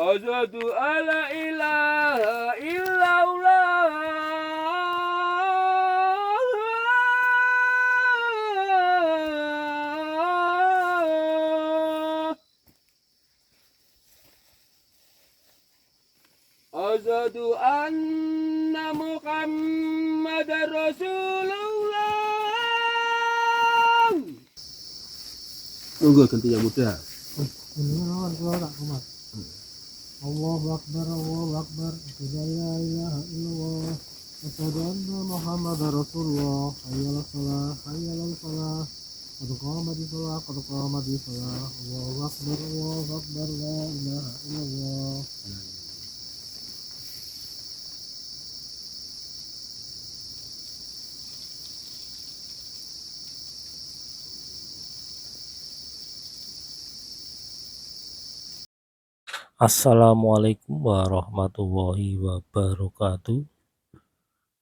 Asyhadu alla ilaha illallah. Asyhadu anna Muhammadar Rasulullah. Tunggu ganti yang muda. Ini lawan keluar tak kumat. Allahu Akbar, Allahu Akbar. La ilaha illallah. Asyhadu anna Muhammadar Rasulullah. Hayyal shalah, hayyal falah. Qad qamatis shalah, qad qamatis shalah. Allahu Akbar, Allahu Akbar. La ilaha illallah. Assalamualaikum warahmatullahi wabarakatuh.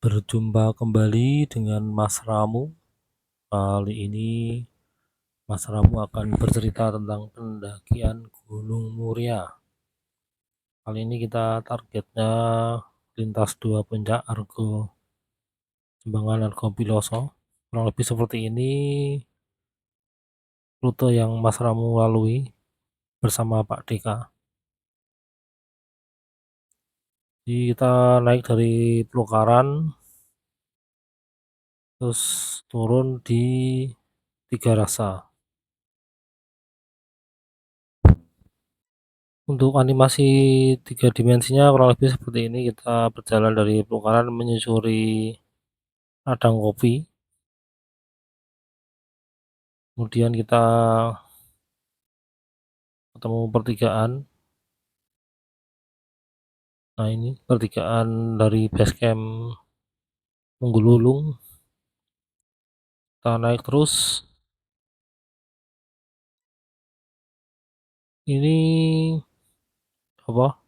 Berjumpa kembali dengan Mas Ramu. Kali ini Mas Ramu akan bercerita tentang pendakian Gunung Muria. Kali ini kita targetnya lintas 2 puncak, Argo Jembangan, Argo Piloso. Kurang lebih seperti ini rute yang Mas Ramu lalui bersama Pak Deka. Jadi kita naik dari Pelukaran, terus turun di Tiga Rasa. Untuk animasi 3 dimensinya kurang lebih seperti ini. Kita berjalan dari Pelukaran menyusuri ladang kopi, kemudian kita ketemu pertigaan. Nah, ini pertigaan dari base camp Munggululung. Kita naik terus. Ini apa?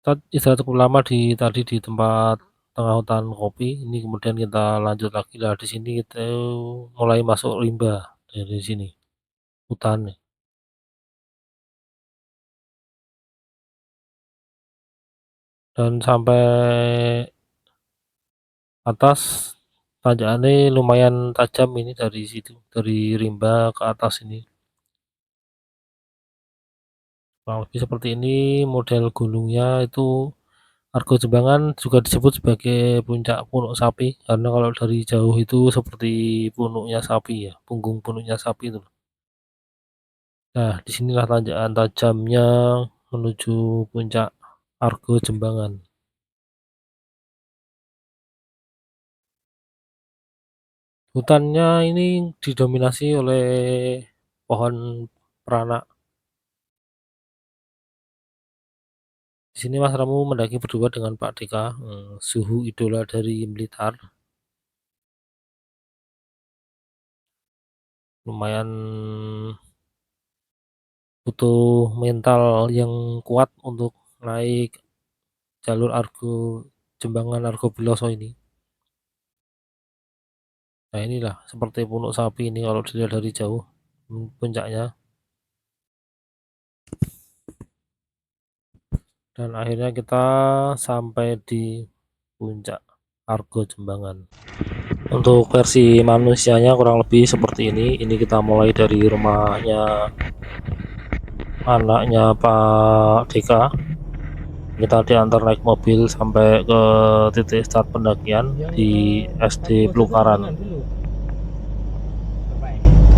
Kita istirahat cukup lama tadi di tempat tengah hutan kopi. Ini kemudian kita lanjut lagi lah. Di sini kita mulai masuk rimba dari sini hutan. Dan sampai atas tanjakannya lumayan tajam ini dari situ, dari rimba ke atas ini. Kurang lebih seperti ini model gunungnya. Itu Argo Jembangan juga disebut sebagai puncak punuk sapi, karena kalau dari jauh itu seperti punuknya sapi ya, punggung punuknya sapi itu. Nah, disinilah tanjakan tajamnya menuju puncak Argo Jembangan. Hutannya ini didominasi oleh pohon peranak. Di sini Mas Ramu mendaki berdua dengan Pak Deka, suhu idola dari Blitar. Lumayan butuh mental yang kuat untuk naik jalur Argo Jembangan, Argo Piloso ini. Nah, inilah seperti punuk sapi ini kalau dilihat dari jauh puncaknya. Dan akhirnya kita sampai di puncak Argo Jembangan. Untuk versi manusianya kurang lebih seperti ini. Ini kita mulai dari rumahnya anaknya Pak Deka. Kita diantar naik mobil sampai ke titik start pendakian di SD Pelukaran.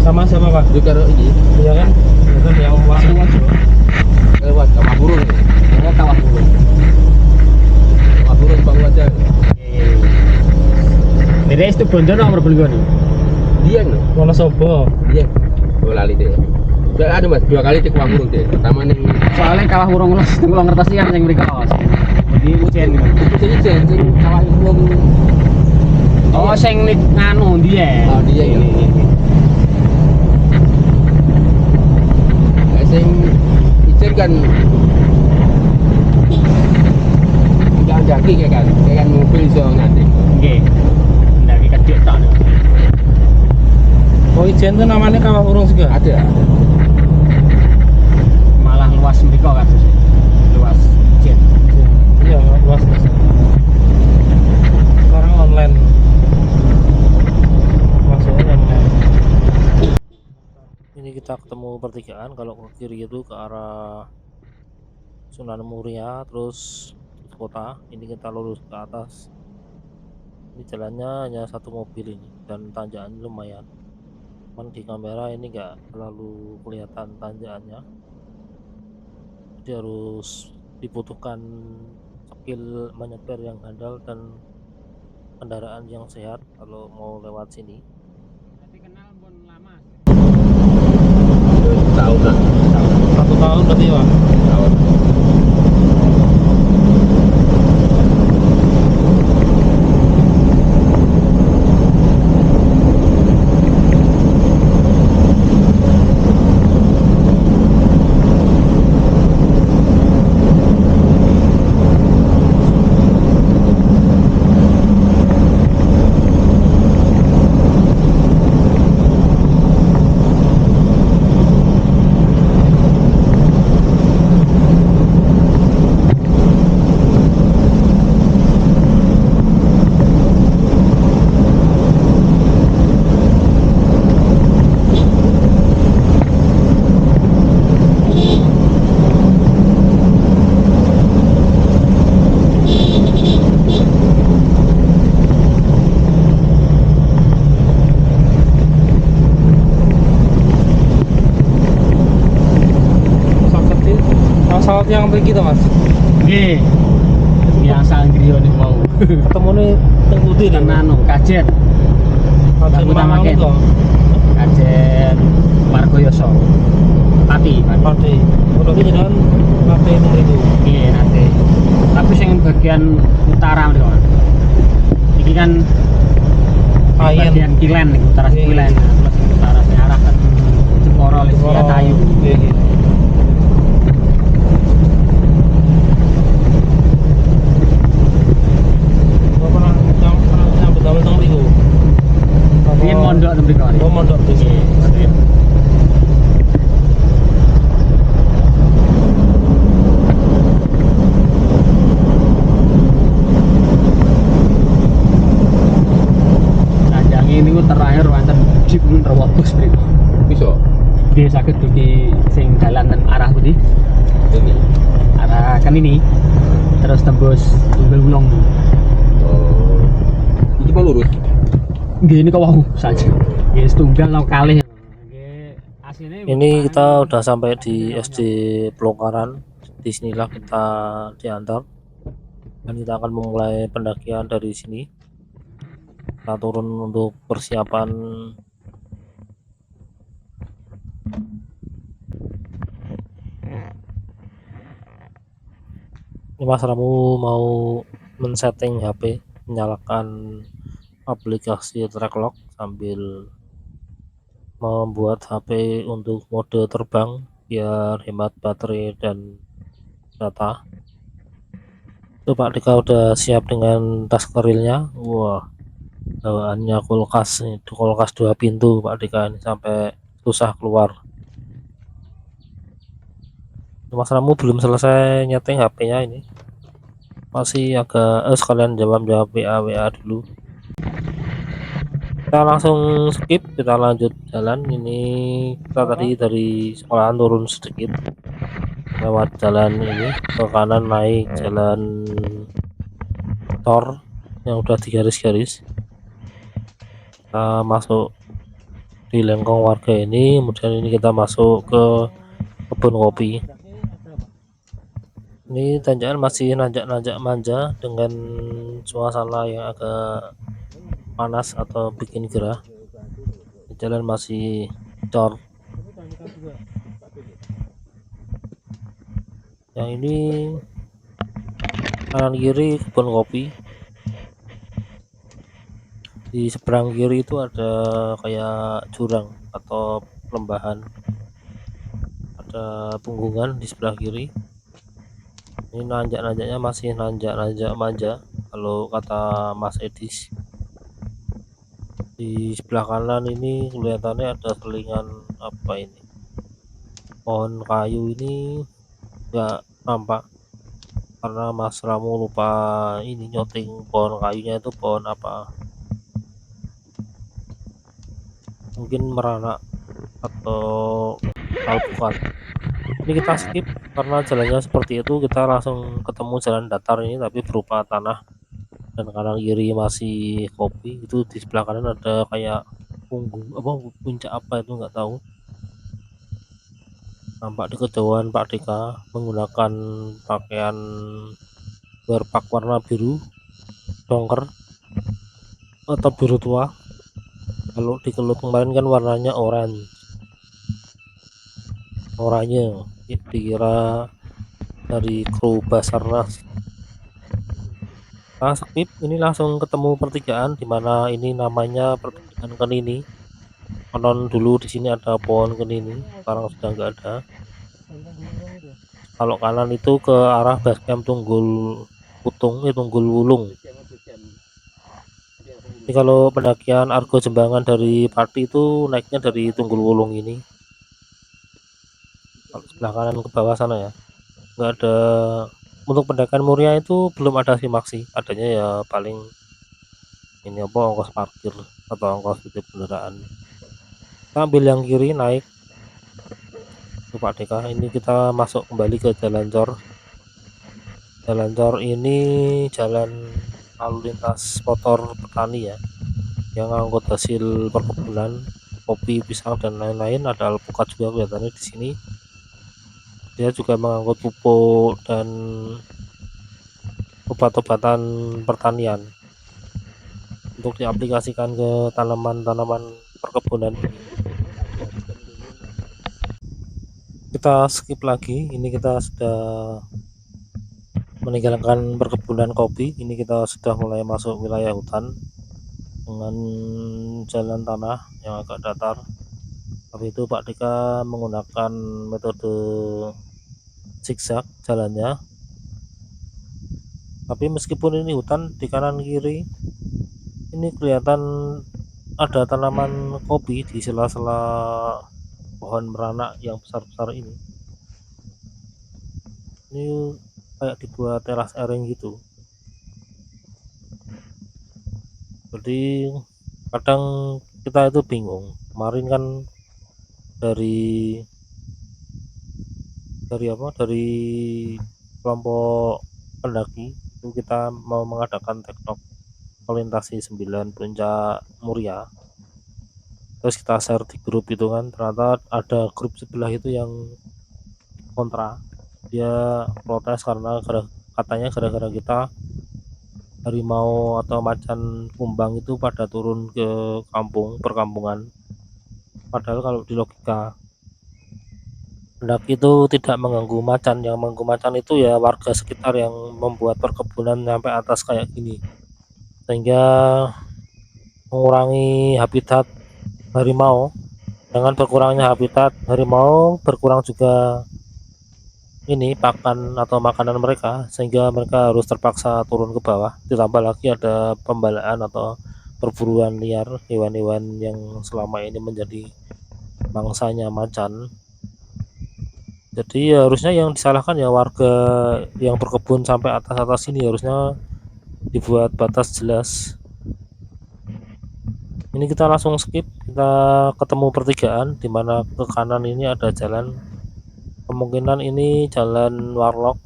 Sama siapa Pak? Itu karo iki. Iya kan? Itu yang masuk Lewat Kawah Burung. Ya Kawah Burung. Kawah Burung Bang Wajah. Dari itu Bonjo nomor beli nih. Dieng lho. Wonosobo. Dieng. Oh lali deh. Udah ada Mas, 2 kali di Kawah Burung deh. Pertama ning Soalnya Kawah Burung kula ngertos kan sing mriko. Jadi ujian gitu. itu sing Kawah Burung. Oh, sing nganu dia. Oh, dia ya. Sing ijen kan jangan daki kayak kan mobil iso nanti. Nggih. Ndaki kedhek tok. Oh, ijen itu namanya Kawah Burung juga. Ada. Malah luas mriko kasus. kita ketemu pertigaan. Kalau ke kiri itu ke arah Sunan Muria, terus kota. Ini kita lurus ke atas. Ini jalannya hanya satu mobil ini dan tanjakan lumayan. Cuman di kamera ini enggak terlalu kelihatan tanjakannya. Jadi harus dibutuhkan skill menyetir yang handal dan kendaraan yang sehat kalau mau lewat sini. Berarti kenal pun lama. Tahunan. 1 tahun berarti Pak. Tahun. Pesawat yang pergi tuh Mas. Nggih. Biasa griya niku mau. Ketemu nih yang putih nih. Anu kajet. Kajet utama mana itu? Kajet Margoyoso. Pati. Berarti jalan nanti itu. Nggih, nanti. Tapi sing bagian utara mriko. Iki kan Ayen. bagian Kilen nih, utara Iya, Kilen. iya. Terus yang utara sing arah kan Jeporo Lesia Kayu. Iya. Pernah nyambut damel teng mriku. Riyen mondok to mriko. Oh, mondok di sini. Nggih. Sanjange niku terakhir wonten Jeep Rewobus mriko. Bisa. Dia sakit di sing dalan ten arah pundi? Ini. Arah kan ini. Terus tembus Tunggal Wulong. Oh. Iki mau lurus. Nggih ini wau saja. Nggih setunggal lo kalih. Nggih asline Ini kita udah sampai di SD Pelongkaran. Disinilah kita diantar dan kita akan memulai pendakian dari sini. Kita turun untuk persiapan ini. Mas Ramu mau men-setting HP, menyalakan aplikasi Tracklock sambil membuat HP untuk mode terbang biar hemat baterai dan data. Tuh Pak Dika udah siap dengan tas kerilnya. Wah, bawaannya kulkas, itu kulkas 2 pintu Pak Dika ini sampai susah keluar. Mas Ramu belum selesai nyeting HP-nya ini. Masih agak sekalian jawab WA dulu. Kita langsung skip, kita lanjut jalan. Ini kita tadi dari sekolahan turun sedikit lewat jalan ini ke kanan, naik jalan tor yang udah digaris-garis. Kita masuk di lengkong warga ini, kemudian ini kita masuk ke kebun kopi. Ini tanjakan masih nanjak-nanjak manja dengan suasana yang agak panas atau bikin gerah. Jalan masih cor. Yang ini kanan kiri kebun kopi. Di seberang kiri itu ada kayak jurang atau lembahan. Ada punggungan di sebelah kiri. Ini nanjak-nanjaknya masih nanjak-nanjak manja kalau kata Mas Edis. Di sebelah kanan ini kelihatannya ada selingan apa ini, pohon kayu ini nggak nampak karena Mas Ramu lupa ini nyoting pohon kayunya itu pohon apa, mungkin merana. atau alpukat. Ini kita skip karena jalannya seperti itu, kita langsung ketemu jalan datar ini tapi berupa tanah, dan kanan kiri masih kopi. Itu di sebelah kanan ada kayak punggung apa, puncak apa itu nggak tahu. Nampak di kejauhan Pak Deka menggunakan pakaian berpak warna biru dongker atau biru tua. Kalau di Kelut kemarin kan warnanya oranye, dikira dari kru Basarnas. Nah, skip ini langsung ketemu pertigaan di mana ini namanya pertigaan Kenini. Konon dulu di sini ada pohon Kenini, sekarang sudah nggak ada. Kalau kanan itu ke arah basecamp Tunggul Putung, Tunggul Wulung. Ini kalau pendakian Argo Jembangan dari Pati itu naiknya dari Tunggul Wulung ini. Kalau sebelah kanan ke bawah sana ya, nggak ada. Untuk pendakian Muria itu belum ada simaksi, adanya ya paling ini apa, ongkos parkir atau ongkos titip kendaraan. Kita ambil yang kiri naik ke Pak Deka. Ini kita masuk kembali ke Jalan Cor. Jalan Cor ini jalan lalu lintas motor petani ya, yang angkut hasil perkebunan kopi, pisang dan lain-lain. Ada alpukat juga kelihatannya di sini. Dia juga mengangkut pupuk dan obat-obatan pertanian untuk diaplikasikan ke tanaman-tanaman perkebunan ini. Kita skip lagi, ini kita sudah meninggalkan perkebunan kopi. Ini kita sudah mulai masuk wilayah hutan dengan jalan tanah yang agak datar. Tapi itu Pak Deka menggunakan metode zigzag jalannya. Tapi meskipun ini hutan, di kanan kiri ini kelihatan ada tanaman kopi di sela-sela pohon beranak yang besar-besar ini. Ini kayak dibuat teras airing gitu. Jadi kadang kita itu bingung. Kemarin kan dari kelompok pendaki itu kita mau mengadakan tektok melintasi 9 puncak Muria. Terus kita share di grup itu kan, ternyata ada grup sebelah itu yang kontra. Dia protes karena katanya gara-gara kita harimau atau macan kumbang itu pada turun ke perkampungan. Padahal kalau di logika pendaki itu tidak mengganggu macan, yang mengganggu macan itu ya warga sekitar yang membuat perkebunan sampai atas kayak gini, sehingga mengurangi habitat harimau. Dengan berkurangnya habitat harimau, berkurang juga ini pakan atau makanan mereka, sehingga mereka harus terpaksa turun ke bawah. Ditambah lagi ada pembalaan atau perburuan liar hewan-hewan yang selama ini menjadi mangsanya macan. Jadi ya harusnya yang disalahkan ya warga yang berkebun sampai atas ini, harusnya dibuat batas jelas. Ini kita langsung skip, kita ketemu pertigaan di mana ke kanan ini ada jalan, kemungkinan ini jalan Warlock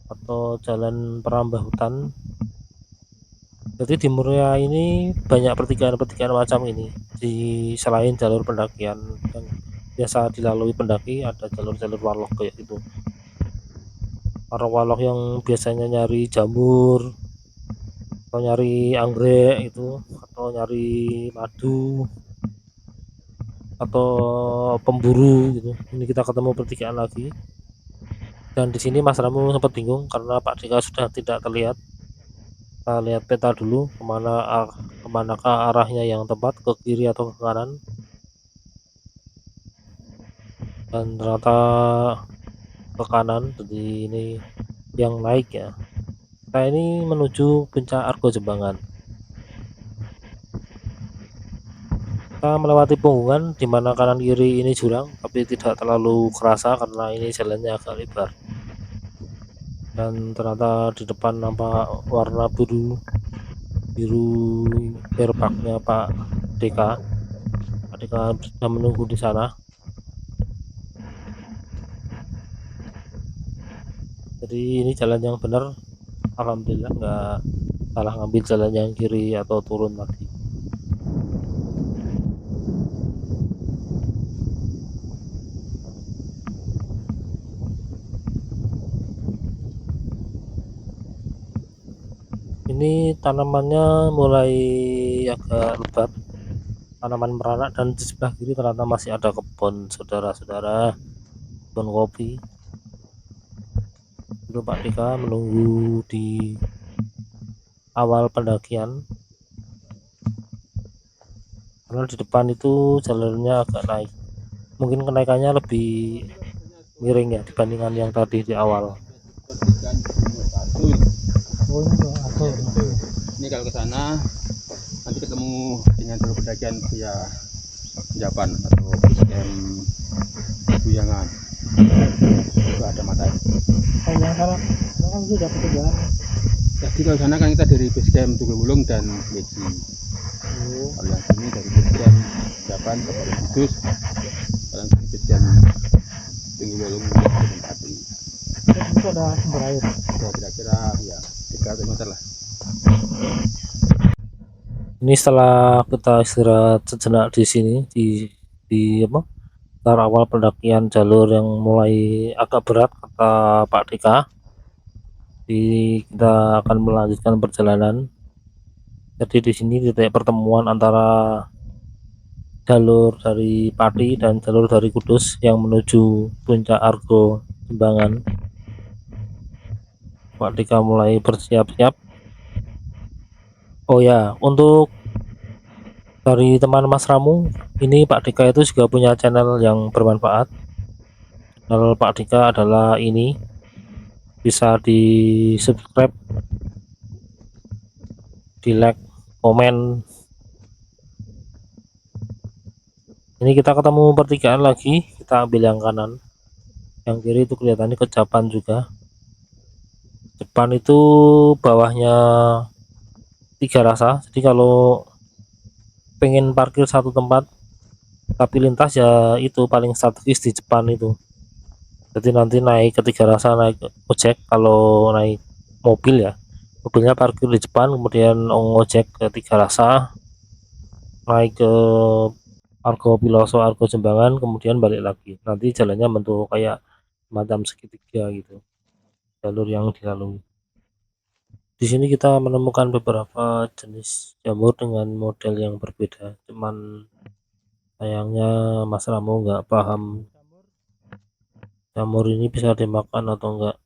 atau jalan perambah hutan. Jadi di Muria ini banyak pertigaan-pertigaan macam ini. Di selain jalur pendakian yang biasa dilalui pendaki, ada jalur-jalur Warlock kayak gitu. Warlock yang biasanya nyari jamur atau nyari anggrek itu, atau nyari madu atau pemburu gitu. Ini kita ketemu pertigaan lagi. Dan di sini Mas Ramu sempat bingung karena Pak Deka sudah tidak terlihat. Kita lihat peta dulu kemanakah arahnya yang tepat, ke kiri atau ke kanan. Dan ternyata ke kanan, jadi ini yang naik ya. Kita ini menuju puncak Argo Jembangan. Kita melewati punggungan di mana kanan kiri ini jurang, tapi tidak terlalu kerasa karena ini jalannya agak lebar. Dan ternyata di depan nampak warna biru berbaknya Pak Deka Dika sudah menunggu di sana. Jadi ini jalan yang benar, alhamdulillah nggak salah ngambil jalan yang kiri atau turun lagi. Ini tanamannya mulai agak lebat, tanaman beranak, dan di sebelah kiri ternyata masih ada kebun, saudara-saudara, kebun kopi. Itu Pak Dika menunggu di awal pendakian, karena di depan itu jalurnya agak naik, mungkin kenaikannya lebih miring ya dibandingkan yang tadi di awal. Pertigaan Gunung Batur. Oh ini tuh aku. Ini kalau ke sana nanti ketemu dengan jalur pendakian via Japan atau Basecamp Buyangan. Itu ada matahari. Oh yang sana, kan sudah pekerjaan. Jadi kalau sana kan kita dari Basecamp Tugulwulung dan Beji. Oh, Kalau yang sini dari Basecamp Japan ke Borobudur. Kalau yang sini Basecamp Tugulwulung ke Gunung Batur. terus itu ada sumber air. Ya kira-kira ya 300 meter lah. Ini setelah kita istirahat sejenak di sini di apa? Start awal pendakian jalur yang mulai agak berat kata Pak Dika. Kita akan melanjutkan perjalanan. Jadi di sini titik pertemuan antara jalur dari Pati dan jalur dari Kudus yang menuju puncak Argo Jembangan. Pak Dika mulai bersiap-siap. Oh ya, untuk dari teman Mas Ramu, ini Pak Dika itu juga punya channel yang bermanfaat. Channel Pak Dika adalah ini, bisa di subscribe, di like, komen. Ini kita ketemu pertigaan lagi, kita ambil yang kanan, yang kiri itu kelihatannya kejapan juga. Depan itu bawahnya Tiga Rasa, jadi kalau pengen parkir satu tempat tapi lintas ya itu paling strategis di depan itu. Jadi nanti naik ke Tiga Rasa, naik ojek, kalau naik mobil ya mobilnya parkir di depan, kemudian ngojek ke Tiga Rasa, naik ke Argo Piloso, Argo Jembangan, kemudian balik lagi. Nanti jalannya bentuk kayak semacam segitiga gitu jalur yang dilalui. Di sini kita menemukan beberapa jenis jamur dengan model yang berbeda, cuman sayangnya Mas Ramo nggak paham jamur ini bisa dimakan atau enggak.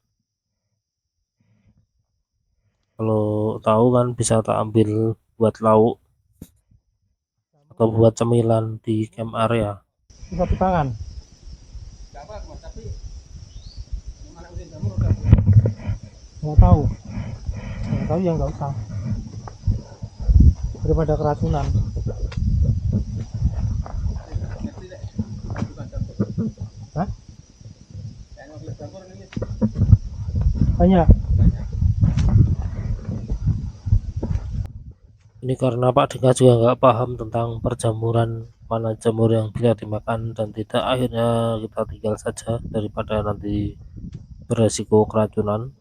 Kalau tahu kan bisa tak ambil buat lauk atau buat cemilan di camp area. Bisa tangan. Nggak tahu. Nggak tahu ya nggak usah. Daripada keracunan. Hah? Banyak. Ini karena Pak Dika juga nggak paham tentang perjamuran, mana jamur yang bisa dimakan dan tidak, akhirnya kita tinggal saja daripada nanti beresiko keracunan.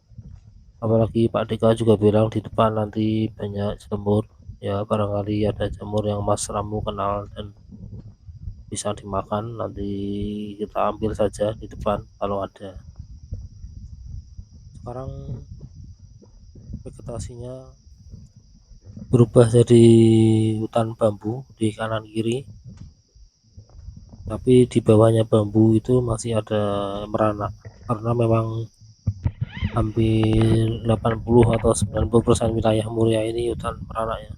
Apalagi Pak Dika juga bilang di depan nanti banyak jamur, ya barangkali ada jamur yang Mas Ramu kenal dan bisa dimakan, nanti kita ambil saja di depan kalau ada. Sekarang vegetasinya berubah jadi hutan bambu di kanan kiri, tapi di bawahnya bambu itu masih ada meranak, karena memang hampir 80 atau 90% wilayah Muria ini hutan meranak ya.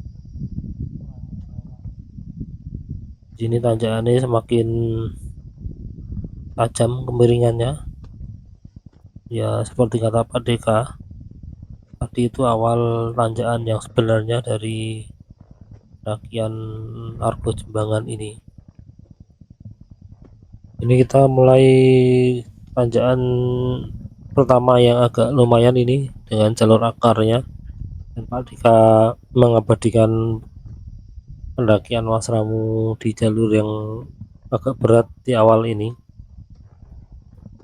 Di sini tanjakannya semakin tajam kemiringannya, ya seperti kata Pak Deka tadi, itu awal tanjakan yang sebenarnya dari pendakian Argo Jembangan ini. Ini kita mulai tanjakan pertama yang agak lumayan ini dengan jalur akarnya, dan Pak Dika mengabadikan pendakian Mas Ramu di jalur yang agak berat di awal ini.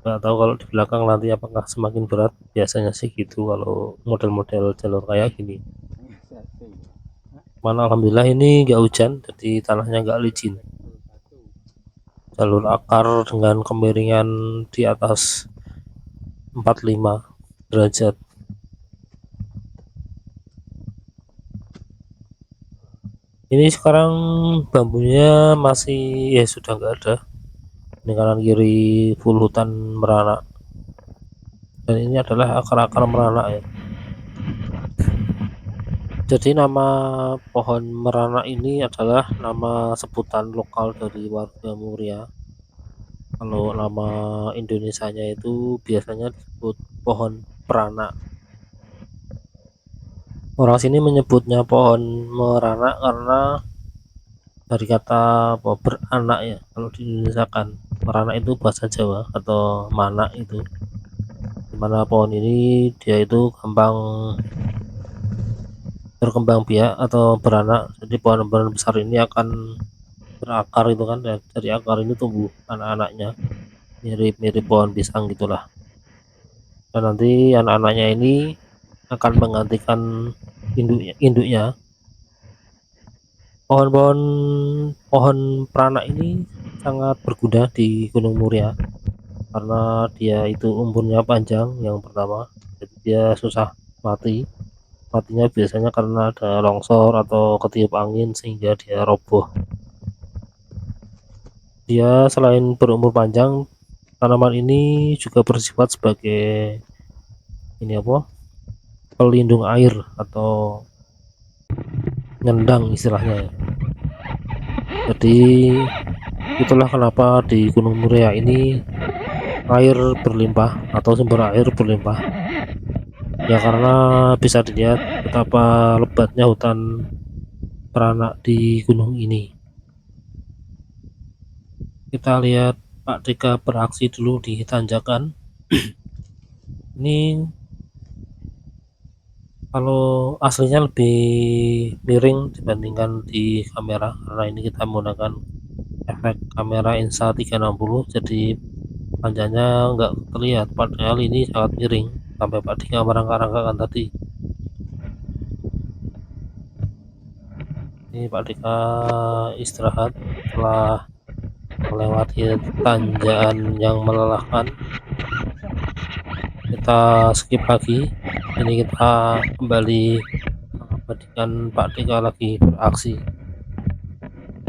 Nggak tahu kalau di belakang nanti apakah semakin berat, biasanya sih gitu kalau model-model jalur kayak gini. Mana alhamdulillah ini nggak hujan, jadi tanahnya nggak licin. Jalur akar dengan kemiringan di atas 45 derajat. Ini sekarang bambunya masih sudah nggak ada. Ini kanan kiri full hutan merana. Dan ini adalah akar-akar merana ya. Jadi nama pohon merana ini adalah nama sebutan lokal dari warga Muria. Kalau nama Indonesianya itu biasanya disebut pohon perana. Orang sini menyebutnya pohon merana karena dari kata beranak ya. Kalau di Indonesia kan merana itu bahasa Jawa atau mana itu. Dimana pohon ini dia itu gampang berkembang biak atau beranak. Jadi pohon-pohon besar ini akan berakar itu kan, dari akar ini tumbuh anak-anaknya mirip-mirip pohon pisang gitulah. Dan nanti anak-anaknya ini akan menggantikan induknya. Pohon peranak ini sangat berguna di Gunung Muria karena dia itu umurnya panjang, yang pertama, jadi dia susah matinya biasanya karena ada longsor atau ketiup angin sehingga dia roboh. Dia selain berumur panjang, tanaman ini juga bersifat sebagai pelindung air atau nyendang istilahnya ya. Jadi itulah kenapa di Gunung Muria ini air berlimpah atau sumber air berlimpah ya, karena bisa dilihat betapa lebatnya hutan beranak di gunung ini. Kita lihat Pak Dika beraksi dulu di tanjakan. Ini kalau aslinya lebih miring dibandingkan di kamera, karena ini kita menggunakan efek kamera Insta360, jadi panjangnya nggak terlihat, padahal ini sangat miring sampai Pak Dika merangkak-rangkakkan tadi. Ini Pak Dika istirahat setelah melewati tanjakan yang melelahkan. Kita skip lagi, ini kita kembali mengabadikan Pak Dika lagi beraksi.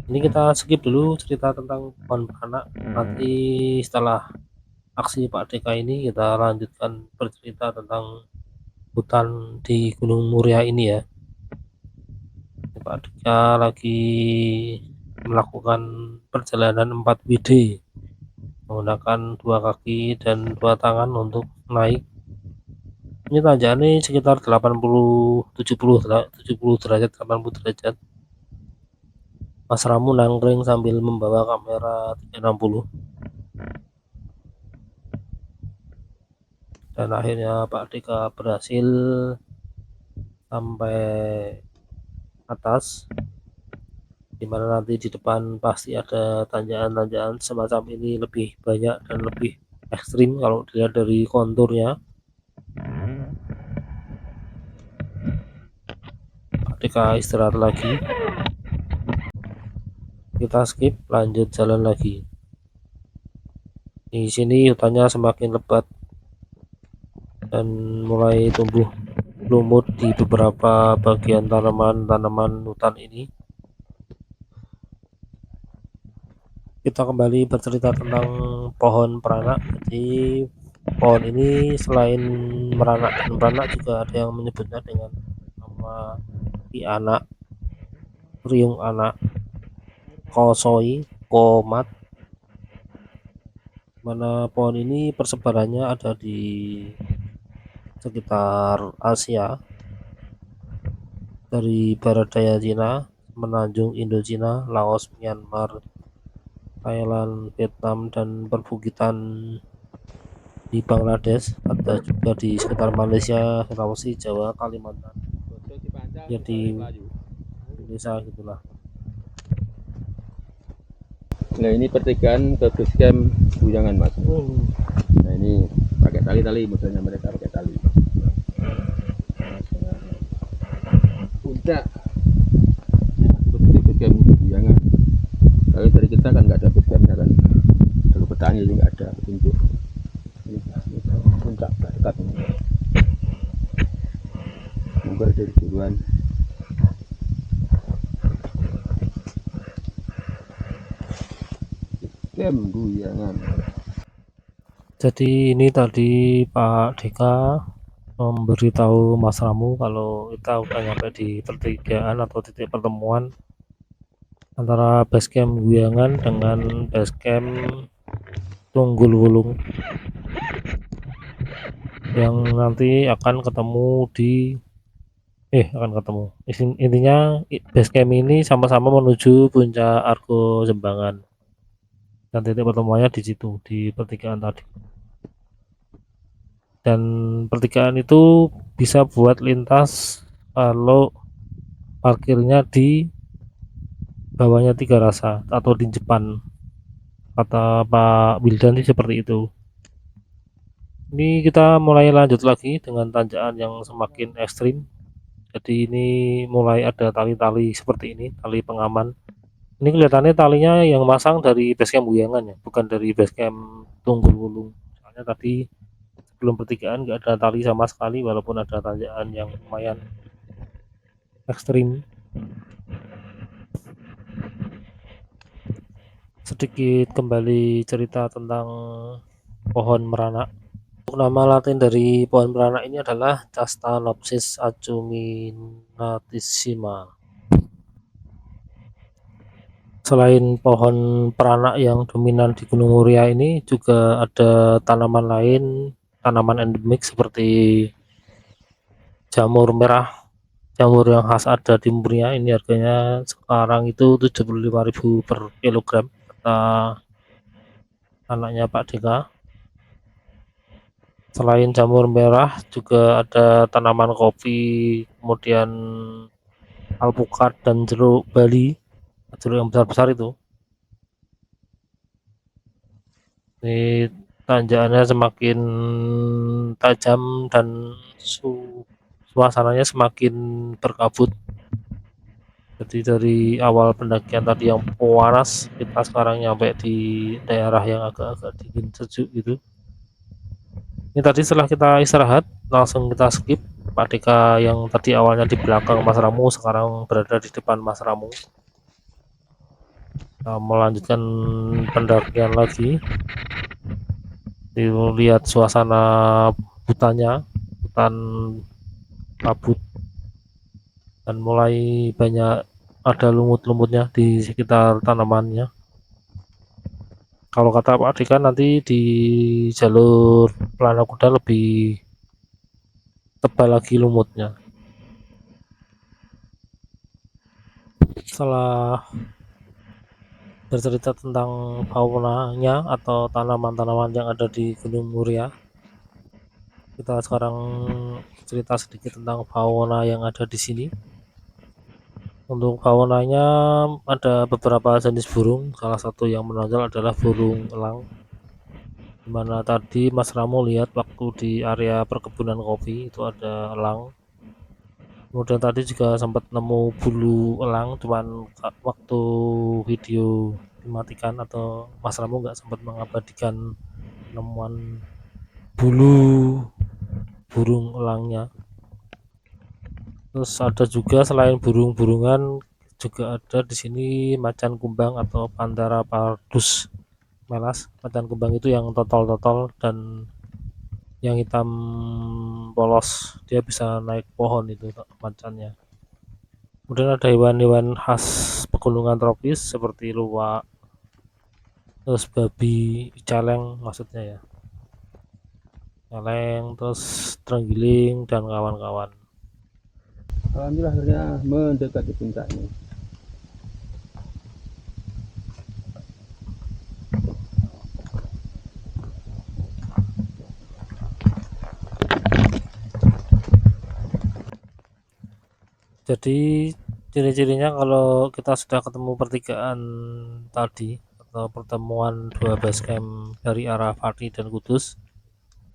Ini kita skip dulu cerita tentang pohon beranak, nanti setelah aksi Pak Dika ini kita lanjutkan bercerita tentang hutan di Gunung Muria ini ya. Pak Dika lagi melakukan perjalanan 4 WD menggunakan 2 kaki dan 2 tangan untuk naik. Ini tanjakannya sekitar 70 derajat, 80 derajat. Mas Ramu nangkring sambil membawa kamera 360. Dan akhirnya Pak Dika berhasil sampai atas, dimana nanti di depan pasti ada tanjakan-tanjakan semacam ini lebih banyak dan lebih ekstrim kalau dilihat dari konturnya. Pak Dika istirahat lagi, kita skip, lanjut jalan lagi. Di sini hutannya semakin lebat dan mulai tumbuh lumut di beberapa bagian tanaman hutan ini. Kita kembali bercerita tentang pohon peranak. Jadi pohon ini selain meranak dan beranak juga ada yang menyebutnya dengan nama anak, riung anak, kosoi, komat. Mana pohon ini persebarannya ada di sekitar Asia, dari barat daya Cina, semenanjung Indochina, Laos, Myanmar, Thailand, Vietnam, dan perbukitan di Bangladesh. Ada juga di sekitar Malaysia, Sulawesi, Jawa, Kalimantan, jadi Indonesia gitulah. Nah ini pertigaan ke base camp Buyangan Mas. Nah ini pakai tali-tali, modelnya mereka pakai tali. Puncak seperti base camp Buyangan. Kalau dari kita kan nggak ada base campnya kan. Kalau petani ini nggak ada petunjuk. Ini puncak dekat. Mungkin dari duluan. Camp Buyangan. Jadi ini tadi Pak Deka memberitahu Mas Ramu kalau kita udah nyampe di pertigaan atau titik pertemuan antara base camp Guyangan dengan base camp Tunggul Wulung yang nanti akan ketemu di intinya base camp ini sama-sama menuju puncak Argo Jembangan dan titik pertemuannya di situ di pertigaan tadi. Dan pertigaan itu bisa buat lintas kalau parkirnya di bawahnya Tiga Rasa atau di Jepang, kata Pak Wildan seperti itu. Ini kita mulai lanjut lagi dengan tanjakan yang semakin ekstrim. Jadi ini mulai ada tali-tali seperti ini, tali pengaman. Ini kelihatannya talinya yang masang dari basecamp Buyangan ya, bukan dari basecamp Tunggul Wulung. Soalnya tadi sebelum pertigaan nggak ada tali sama sekali, walaupun ada tanjakan yang lumayan ekstrim. Sedikit kembali cerita tentang pohon meranak. Untuk nama latin dari pohon meranak ini adalah Castanopsis acuminatissima. Selain pohon peranak yang dominan di Gunung Muria ini, juga ada tanaman lain, tanaman endemik seperti jamur merah, jamur yang khas ada di Muria. Ini harganya sekarang itu 75.000 per kilogram, kata anaknya Pak Deka. Selain jamur merah juga ada tanaman kopi, kemudian alpukat dan jeruk Bali, jeruk yang besar-besar itu. Ini tanjakannya semakin tajam dan suasananya semakin berkabut. Jadi dari awal pendakian tadi yang panas, kita sekarang nyampe di daerah yang agak-agak dingin sejuk gitu. Ini tadi setelah kita istirahat, langsung kita skip. Pak Deka yang tadi awalnya di belakang Mas Ramu, sekarang berada di depan Mas Ramu. Kita melanjutkan pendakian lagi. Lihat suasana hutannya, hutan kabut, dan mulai banyak ada lumut-lumutnya di sekitar tanamannya. Kalau kata Pak Deka nanti di jalur pelana kuda lebih tebal lagi lumutnya. Setelah bercerita tentang faunanya atau tanaman-tanaman yang ada di Gunung Muria, kita sekarang cerita sedikit tentang fauna yang ada di sini. Untuk faunanya ada beberapa jenis burung, salah satu yang menonjol adalah burung elang, dimana tadi Mas Ramu lihat waktu di area perkebunan kopi itu ada elang. Kemudian tadi juga sempat nemu bulu elang, cuman waktu video dimatikan atau Mas Ramu nggak sempat mengabadikan penemuan bulu burung elangnya. Terus ada juga selain burung-burungan juga ada di sini macan kumbang atau Panthera pardus melas. Macan kumbang itu yang totol-totol dan yang hitam polos, dia bisa naik pohon itu macannya. Kemudian ada hewan-hewan khas pegunungan tropis seperti luwak, terus babi celeng maksudnya ya, celeng, terus terenggiling dan kawan-kawan. Alhamdulillah akhirnya mendekati puncaknya. Jadi ciri-cirinya kalau kita sudah ketemu pertigaan tadi atau pertemuan dua base camp dari arah Pati dan Kudus.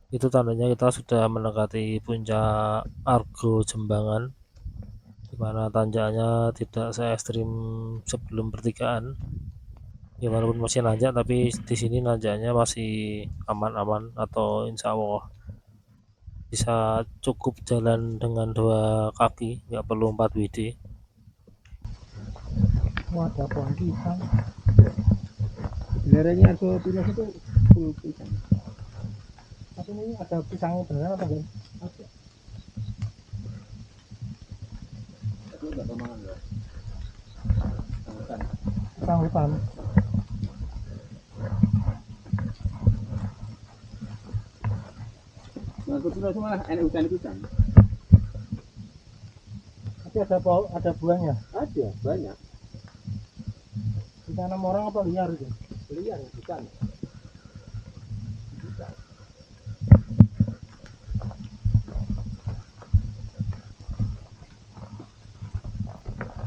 Itu tandanya kita sudah mendekati puncak Argo Jembangan, dimana tanjakannya tidak se ekstrim sebelum pertigaan. Ya walaupun masih nanjak, tapi di sini nanjaknya masih aman-aman, atau insya Allah bisa cukup jalan dengan 2 kaki, nggak perlu 4 WD. Ada pohon pisang. Sebenarnya Argo Piloso itu full pisang. Tapi ini ada pisangnya beneran apa enggak? Ada. Tapi nggak tahu mana enggak. Hutan. Pisang hutan. Argo Piloso malah enak hutan pisang. Tapi ada buahnya. Ada banyak. Ditanam orang apa liar itu? Liar hutan.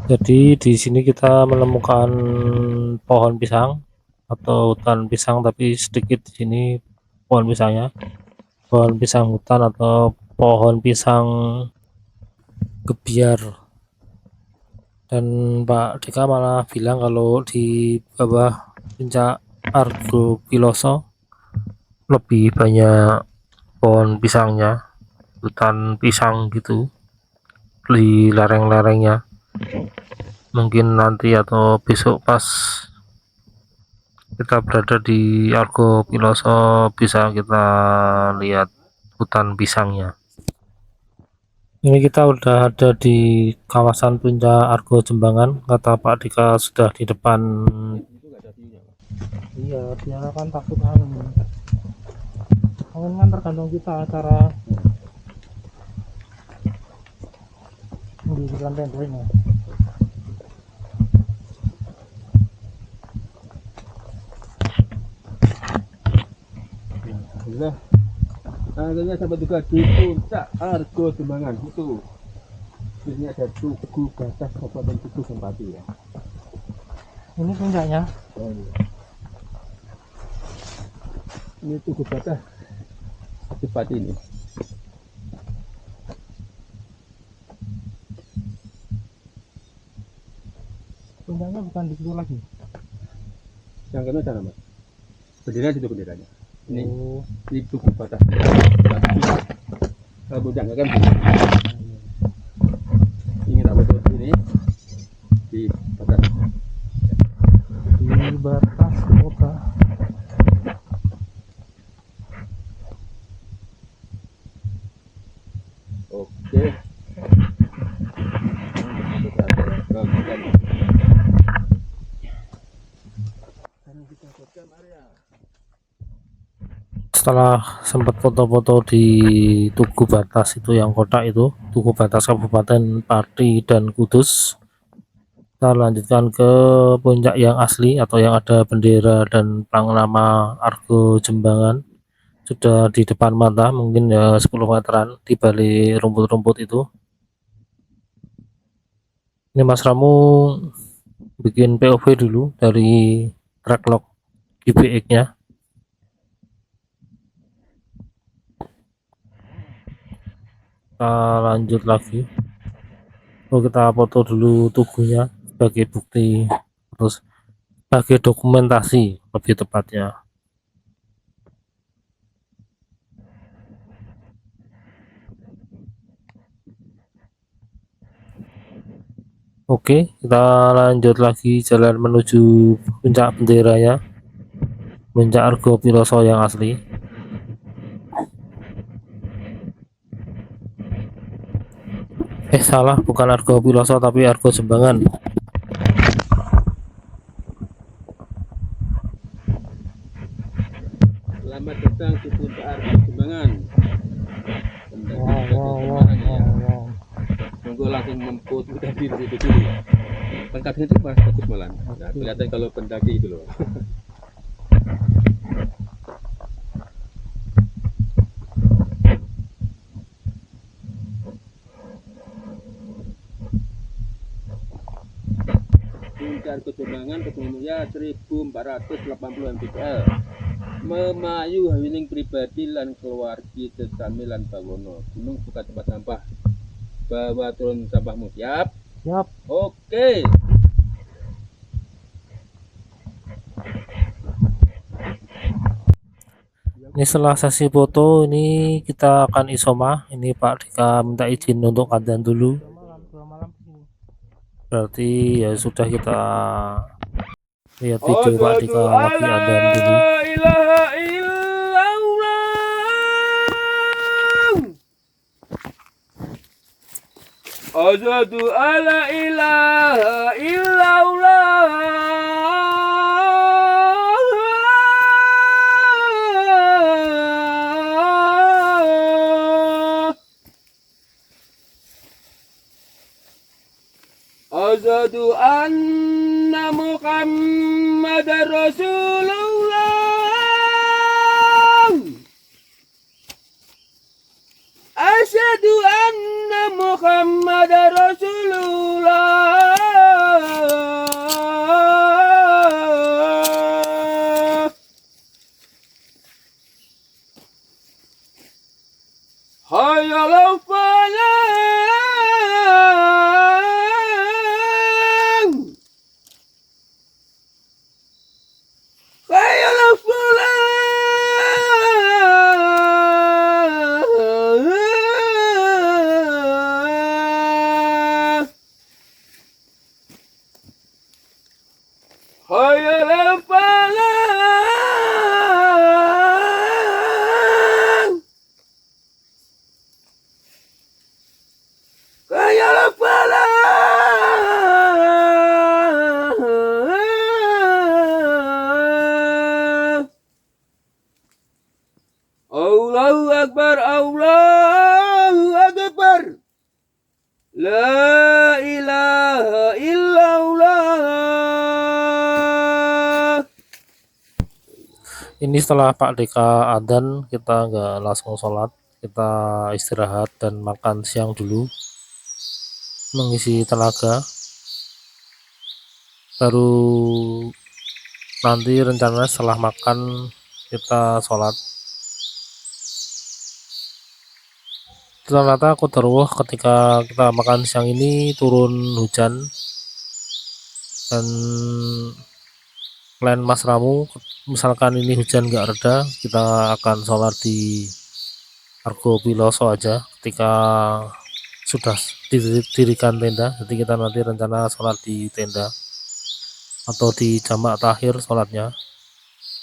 Jadi di sini kita menemukan pohon pisang atau hutan pisang, tapi sedikit di sini pohon pisangnya. Pohon pisang hutan atau pohon pisang gebiar. Dan Pak Deka malah bilang kalau di bawah puncak Argo Piloso lebih banyak pohon pisangnya, hutan pisang gitu di lereng-lerengnya. Mungkin nanti atau besok pas kita berada di Argo Piloso bisa kita lihat hutan pisangnya. Ini kita udah ada di kawasan puncak Argo Jembangan. Kata Pak Dika sudah di depan. Itu nggak ada view-nya, Pak. Iya, dia kan takut angin. Angin kan tergantung kita cara mendirikan tendanya. Alhamdulillah. Akhirnya sampai juga di puncak Argo Jembangan itu. Ini ada Tugu Batas Kabupaten Kudus Pati ya. Ini puncaknya. Oh, iya. Ini Tugu Batas Pati ini. Puncaknya bukan di situ lagi. Yang kena sana, Mas. Bendera itu benderanya. Ini Oh, di Tugu Batas. Kalau puncaknya kan ini tak betul ini di batas. di batas kota. Oke. Setelah sempat foto-foto di Tugu Batas itu yang kotak itu, Tugu Batas Kabupaten Pati dan Kudus, kita lanjutkan ke puncak yang asli atau yang ada bendera dan plang nama Argo Jembangan. Sudah di depan mata, mungkin ya 10 meteran di balik rumput-rumput itu. Ini Mas Ramu bikin POV dulu dari tracklog GBX-nya. Kita lanjut lagi. Kita foto dulu tubuhnya sebagai bukti, terus sebagai dokumentasi lebih tepatnya. Oke, kita lanjut lagi jalan menuju puncak benderanya, puncak Argo Piloso yang asli. Salah, bukan Argo Piloso tapi Argo Jembangan. Selamat datang di puncak Argo Jembangan. Wow. Monggo langsung memfoto tadi di situ dulu. Lengkapnya itu mas bagus malah. Nah, kelihatan kalau pendaki itu loh. Puncak Argo Jembangan dengan ketinggian 1480 mdpl. Memayu hawining pribadi lan keluargi sesami lan bawono. Gunung buka tempat sampah. Bawa turun sampahmu. Siap? Siap. Oke. Ini setelah sesi foto ini kita akan isoma. Ini Pak Dika minta izin untuk adzan dulu. Berarti ya sudah kita lihat video Pak Dika lagi adzan dulu. Asyhadu alla ilaha illallah. Asyhadu anna Muhammadar Rasulullah. Asyhadu anna Muhammadar Rasulullah. Hayya 'alal falah. Hayya 'alal falah. Hayya 'alal falah. Hayya 'alal falah. Allahu Akbar, Allahu Akbar. La ilaha illallah. Ini setelah Pak Dika adzan kita nggak langsung sholat, kita istirahat dan makan siang dulu, mengisi tenaga. Baru nanti rencananya setelah makan kita sholat. Ternyata qadarullah ketika kita makan siang ini turun hujan, dan plan Mas Ramu misalkan ini hujan nggak reda, kita akan sholat di Argo Piloso aja ketika sudah didirikan tenda. Jadi kita nanti rencana sholat di tenda atau di jamak takhir sholatnya.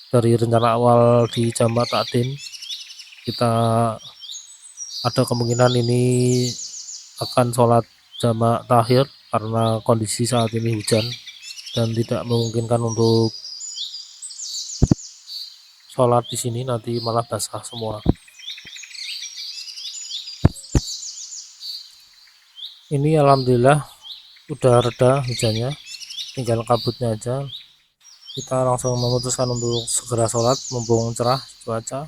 Dari rencana awal di jamak takdim, kita ada kemungkinan ini akan sholat jamak takhir karena kondisi saat ini hujan dan tidak memungkinkan untuk sholat di sini, nanti malah basah semua. Ini alhamdulillah udah reda hujannya, tinggal kabutnya aja. Kita langsung memutuskan untuk segera sholat mumpung cerah cuaca.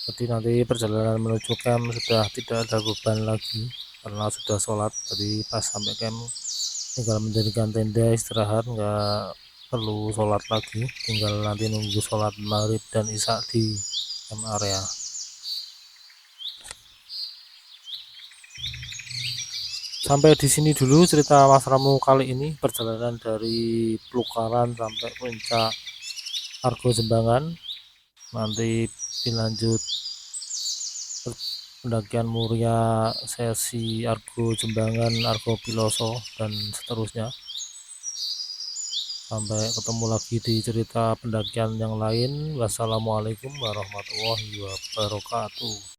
Jadi nanti perjalanan menuju camp sudah tidak ada beban lagi karena sudah sholat. Jadi pas sampai camp tinggal mendirikan tenda, istirahat, nggak perlu sholat lagi, tinggal nanti nunggu sholat maghrib dan isya di camp area. Sampai di sini dulu cerita Mas Ramu kali ini, perjalanan dari Plukaran sampai puncak Argo Jembangan. Nanti dilanjut pendakian Muria, sesi Argo Jembangan, Argo Piloso, dan seterusnya. Sampai ketemu lagi di cerita pendakian yang lain. Wassalamualaikum warahmatullahi wabarakatuh.